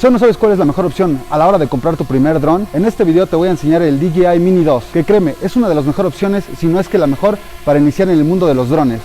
Si aún no sabes cuál es la mejor opción a la hora de comprar tu primer dron, en este video te voy a enseñar el DJI Mini 2, que créeme, es una de las mejores opciones, si no es que la mejor, para iniciar en el mundo de los drones.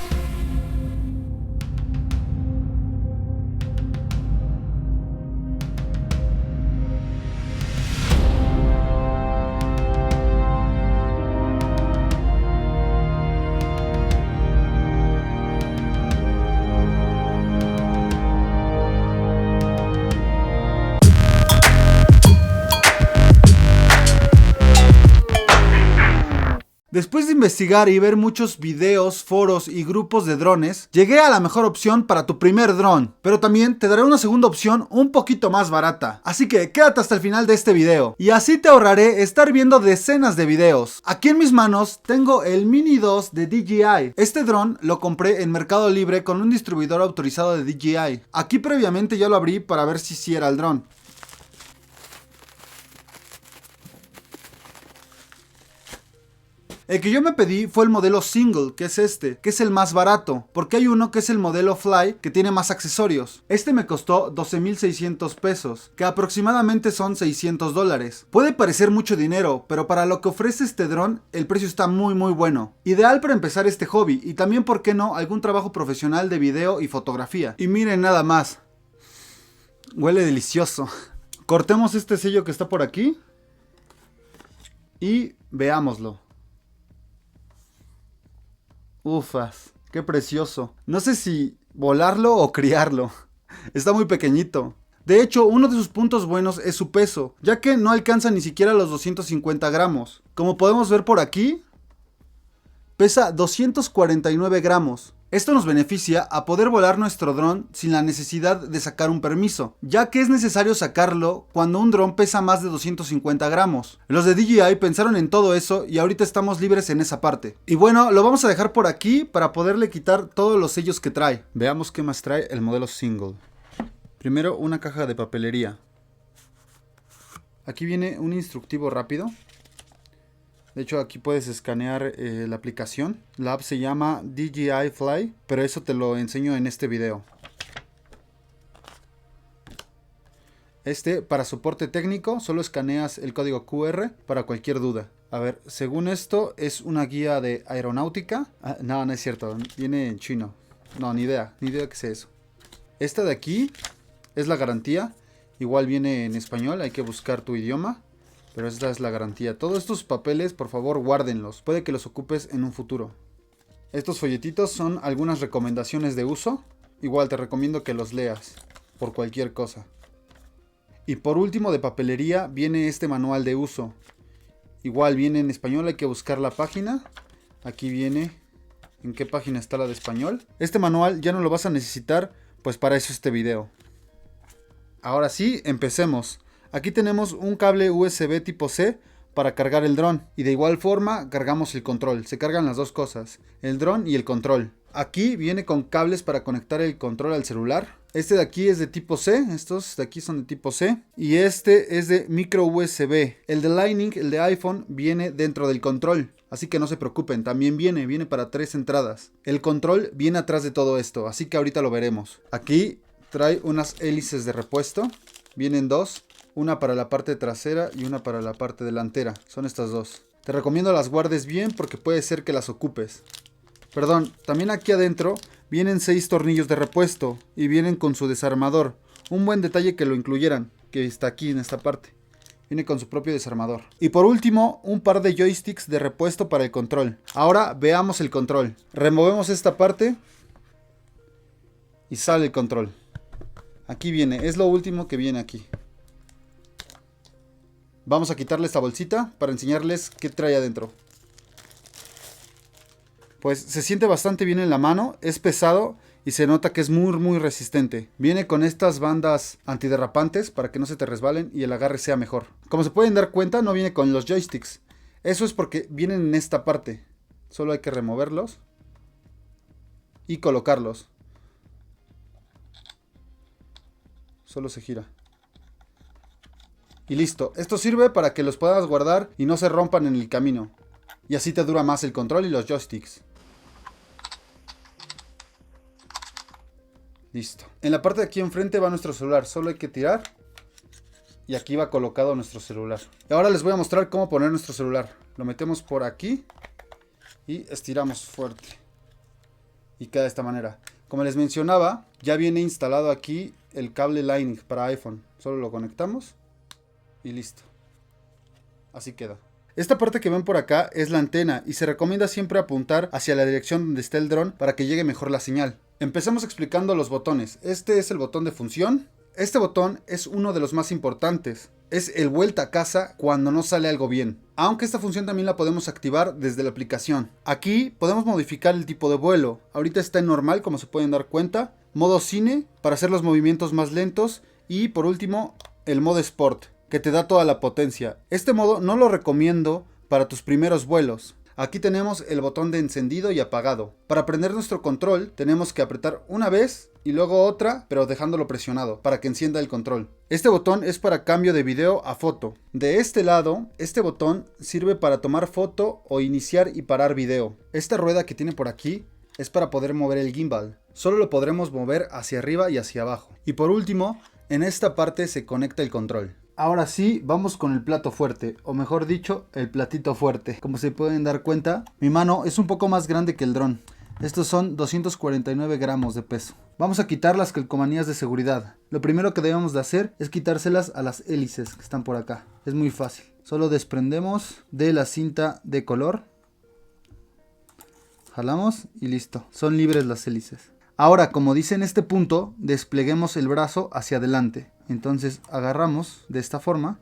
Después de investigar y ver muchos videos, foros y grupos de drones, llegué a la mejor opción para tu primer dron, pero también te daré una segunda opción un poquito más barata. Así que quédate hasta el final de este video, y así te ahorraré estar viendo decenas de videos. Aquí en mis manos tengo el Mini 2 de DJI. Este dron lo compré en Mercado Libre con un distribuidor autorizado de DJI. Aquí previamente ya lo abrí para ver si sí era el dron. El que yo me pedí fue el modelo Single, que es este, que es el más barato, porque hay uno que es el modelo Fly, que tiene más accesorios. Este me costó 12,600 pesos, que aproximadamente son $600. Puede parecer mucho dinero, pero para lo que ofrece este dron, el precio está muy bueno. Ideal para empezar este hobby, y también, ¿por qué no?, algún trabajo profesional de video y fotografía. Y miren nada más. Huele delicioso. Cortemos este sello que está por aquí y veámoslo. Ufas, qué precioso. No sé si volarlo o criarlo. Está muy pequeñito. De hecho, uno de sus puntos buenos es su peso, ya que no alcanza ni siquiera los 250 gramos. Como podemos ver por aquí, pesa 249 gramos. Esto nos beneficia a poder volar nuestro dron sin la necesidad de sacar un permiso, ya que es necesario sacarlo cuando un dron pesa más de 250 gramos. Los de DJI pensaron en todo eso y ahorita estamos libres en esa parte. Y bueno, lo vamos a dejar por aquí para poderle quitar todos los sellos que trae. Veamos qué más trae el modelo Single. Primero, una caja de papelería. Aquí viene un instructivo rápido. De hecho, aquí puedes escanear la aplicación. La app se llama DJI Fly, pero eso te lo enseño en este video. Para soporte técnico, solo escaneas el código QR para cualquier duda. A ver, según esto, es una guía de aeronáutica. No, no es cierto, viene en chino. No, ni idea qué es eso. Esta de aquí es la garantía. Igual viene en español, hay que buscar tu idioma. Pero esta es la garantía. Todos estos papeles, por favor, guárdenlos. Puede que los ocupes en un futuro. Estos folletitos son algunas recomendaciones de uso. Igual te recomiendo que los leas por cualquier cosa. Y por último, de papelería, viene este manual de uso. Igual viene en español, hay que buscar la página. Aquí viene en qué página está la de español. Este manual ya no lo vas a necesitar, pues para eso este video. Ahora sí, empecemos. Aquí tenemos un cable USB tipo C para cargar el dron, y de igual forma cargamos el control. Se cargan las dos cosas, el dron y el control. Aquí viene con cables para conectar el control al celular. Este de aquí es de tipo C, estos de aquí son de tipo C, y este es de micro USB. El de Lightning, el de iPhone, viene dentro del control, así que no se preocupen, también viene para 3 entradas. El control viene atrás de todo esto, así que ahorita lo veremos. Aquí trae unas hélices de repuesto, vienen dos. Una para la parte trasera y una para la parte delantera. Son estas dos. Te recomiendo las guardes bien porque puede ser que las ocupes. Perdón, también aquí adentro vienen 6 tornillos de repuesto y vienen con su desarmador. Un buen detalle que lo incluyeran, que está aquí en esta parte. Viene con su propio desarmador. Y por último, un par de joysticks de repuesto para el control. Ahora veamos el control. Removemos esta parte y sale el control. Aquí viene, es lo último que viene aquí. Vamos a quitarle esta bolsita para enseñarles qué trae adentro. Pues se siente bastante bien en la mano, es pesado y se nota que es muy resistente. Viene con estas bandas antiderrapantes para que no se te resbalen y el agarre sea mejor. Como se pueden dar cuenta, no viene con los joysticks. Eso es porque vienen en esta parte. Solo hay que removerlos y colocarlos. Solo se gira. Y listo, esto sirve para que los puedas guardar y no se rompan en el camino. Y así te dura más el control y los joysticks. Listo. En la parte de aquí enfrente va nuestro celular, solo hay que tirar y aquí va colocado nuestro celular. Y ahora les voy a mostrar cómo poner nuestro celular. Lo metemos por aquí y estiramos fuerte. Y queda de esta manera. Como les mencionaba, ya viene instalado aquí el cable Lightning para iPhone. Solo lo conectamos y listo. Así queda. Esta parte que ven por acá es la antena y se recomienda siempre apuntar hacia la dirección donde está el dron para que llegue mejor la señal. Empecemos explicando los botones. Este es el botón de función. Este botón es uno de los más importantes. Es el vuelta a casa cuando no sale algo bien. Aunque esta función también la podemos activar desde la aplicación. Aquí podemos modificar el tipo de vuelo. Ahorita está en normal, como se pueden dar cuenta. Modo cine para hacer los movimientos más lentos. Y por último, el modo sport, que te da toda la potencia. Este modo no lo recomiendo para tus primeros vuelos. Aquí tenemos el botón de encendido y apagado. Para prender nuestro control tenemos que apretar una vez y luego otra, pero dejándolo presionado para que encienda el control. Este botón es para cambio de video a foto. De este lado, este botón sirve para tomar foto o iniciar y parar video. Esta rueda que tiene por aquí es para poder mover el gimbal. Solo lo podremos mover hacia arriba y hacia abajo. Y por último, en esta parte se conecta el control. Ahora sí, vamos con el plato fuerte, o mejor dicho, el platito fuerte. Como se pueden dar cuenta, mi mano es un poco más grande que el dron. Estos son 249 gramos de peso. Vamos a quitar las calcomanías de seguridad. Lo primero que debemos de hacer es quitárselas a las hélices que están por acá. Es muy fácil. Solo desprendemos de la cinta de color. Jalamos y listo. Son libres las hélices. Ahora, como dice en este punto, despleguemos el brazo hacia adelante. Entonces agarramos de esta forma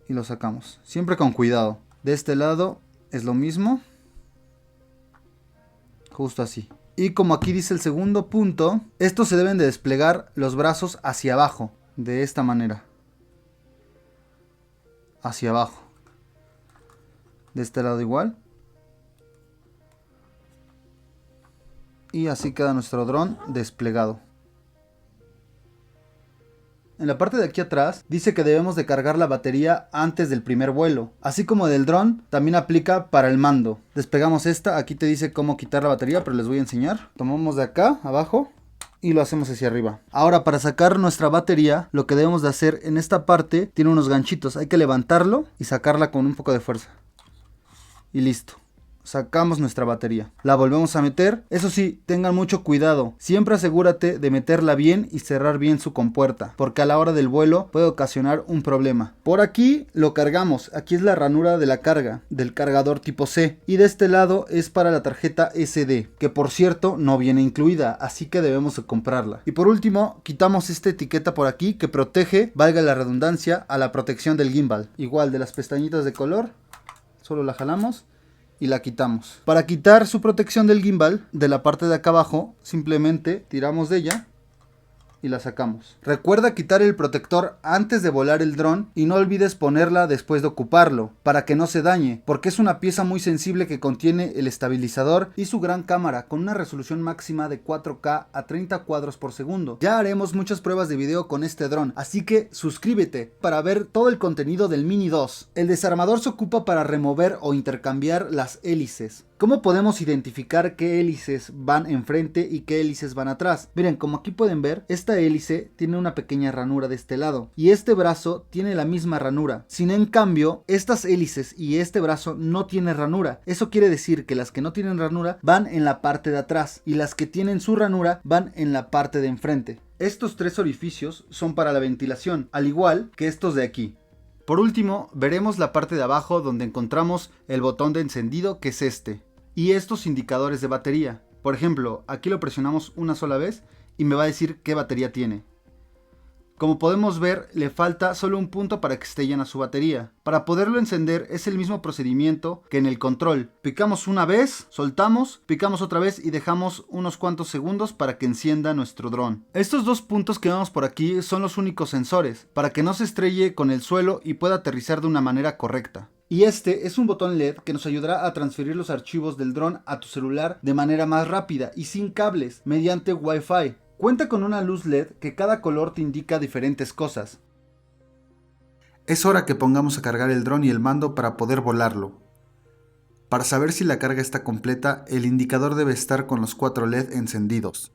y lo sacamos. Siempre con cuidado. De este lado es lo mismo. Justo así. Y como aquí dice el segundo punto, estos se deben de desplegar los brazos hacia abajo. De esta manera. Hacia abajo. De este lado igual. Y así queda nuestro dron desplegado. En la parte de aquí atrás dice que debemos de cargar la batería antes del primer vuelo. Así como del dron, también aplica para el mando. Despegamos esta, aquí te dice cómo quitar la batería, pero les voy a enseñar. Tomamos de acá, abajo, y lo hacemos hacia arriba. Ahora, para sacar nuestra batería, lo que debemos de hacer en esta parte, tiene unos ganchitos. Hay que levantarlo y sacarla con un poco de fuerza. Y listo. Sacamos nuestra batería. La volvemos a meter. Eso sí, tengan mucho cuidado. Siempre asegúrate de meterla bien y cerrar bien su compuerta, porque a la hora del vuelo puede ocasionar un problema. Por aquí lo cargamos. Aquí es la ranura de la carga del cargador tipo C. Y de este lado es para la tarjeta SD, que por cierto no viene incluida, así que debemos de comprarla. Y por último, quitamos esta etiqueta por aquí que protege, valga la redundancia, a la protección del gimbal. Igual de las pestañitas de color, solo la jalamos y la quitamos. Para quitar su protección del gimbal, de la parte de acá abajo, simplemente tiramos de ella y la sacamos. Recuerda quitar el protector antes de volar el dron y no olvides ponerla después de ocuparlo, para que no se dañe, porque es una pieza muy sensible que contiene el estabilizador y su gran cámara con una resolución máxima de 4K a 30 cuadros por segundo. Ya haremos muchas pruebas de video con este dron, así que suscríbete para ver todo el contenido del Mini 2. El desarmador se ocupa para remover o intercambiar las hélices. ¿Cómo podemos identificar qué hélices van enfrente y qué hélices van atrás? Miren, como aquí pueden ver, esta hélice tiene una pequeña ranura de este lado y este brazo tiene la misma ranura. Sin en cambio, estas hélices y este brazo no tienen ranura. Eso quiere decir que las que no tienen ranura van en la parte de atrás y las que tienen su ranura van en la parte de enfrente. Estos tres orificios son para la ventilación, al igual que estos de aquí. Por último, veremos la parte de abajo donde encontramos el botón de encendido, que es este, y estos indicadores de batería. Por ejemplo, aquí lo presionamos una sola vez y me va a decir qué batería tiene. Como podemos ver, le falta solo un punto para que esté llena su batería. Para poderlo encender es el mismo procedimiento que en el control. Picamos una vez, soltamos, picamos otra vez y dejamos unos cuantos segundos para que encienda nuestro dron. Estos dos puntos que vemos por aquí son los únicos sensores, para que no se estrelle con el suelo y pueda aterrizar de una manera correcta. Y este es un botón LED que nos ayudará a transferir los archivos del dron a tu celular de manera más rápida y sin cables, mediante Wi-Fi. Cuenta con una luz LED que cada color te indica diferentes cosas. Es hora que pongamos a cargar el dron y el mando para poder volarlo. Para saber si la carga está completa, el indicador debe estar con los 4 LED encendidos.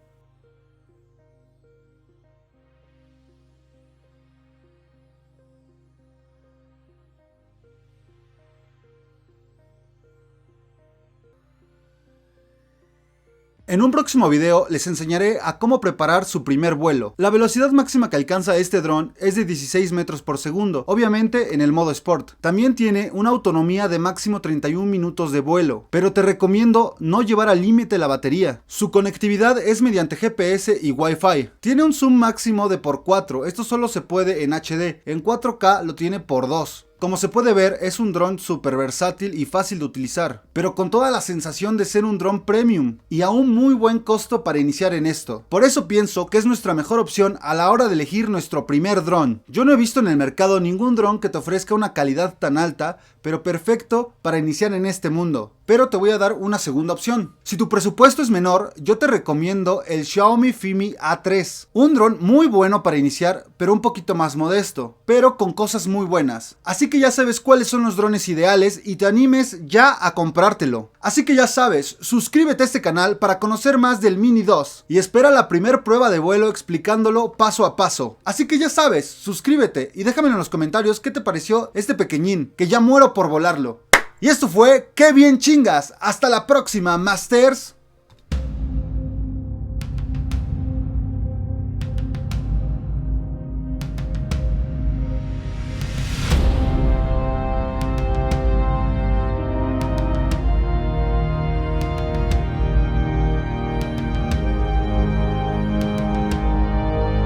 En un próximo video les enseñaré a cómo preparar su primer vuelo. La velocidad máxima que alcanza este dron es de 16 metros por segundo, obviamente en el modo Sport. También tiene una autonomía de máximo 31 minutos de vuelo, pero te recomiendo no llevar al límite la batería. Su conectividad es mediante GPS y Wi-Fi. Tiene un zoom máximo de por 4, esto solo se puede en HD, en 4K lo tiene por 2. Como se puede ver, es un dron súper versátil y fácil de utilizar, pero con toda la sensación de ser un dron premium y a un muy buen costo para iniciar en esto. Por eso pienso que es nuestra mejor opción a la hora de elegir nuestro primer dron. Yo no he visto en el mercado ningún dron que te ofrezca una calidad tan alta, pero perfecto para iniciar en este mundo. Pero te voy a dar una segunda opción. Si tu presupuesto es menor, yo te recomiendo el Xiaomi Fimi A3. Un dron muy bueno para iniciar, pero un poquito más modesto, pero con cosas muy buenas. Así que ya sabes cuáles son los drones ideales y te animes ya a comprártelo. Así que ya sabes, suscríbete a este canal para conocer más del Mini 2 y espera la primer prueba de vuelo explicándolo paso a paso. Así que ya sabes, suscríbete y déjame en los comentarios qué te pareció este pequeñín, que ya muero por volarlo. Y esto fue ¡Qué bien chingas! Hasta la próxima, Masters.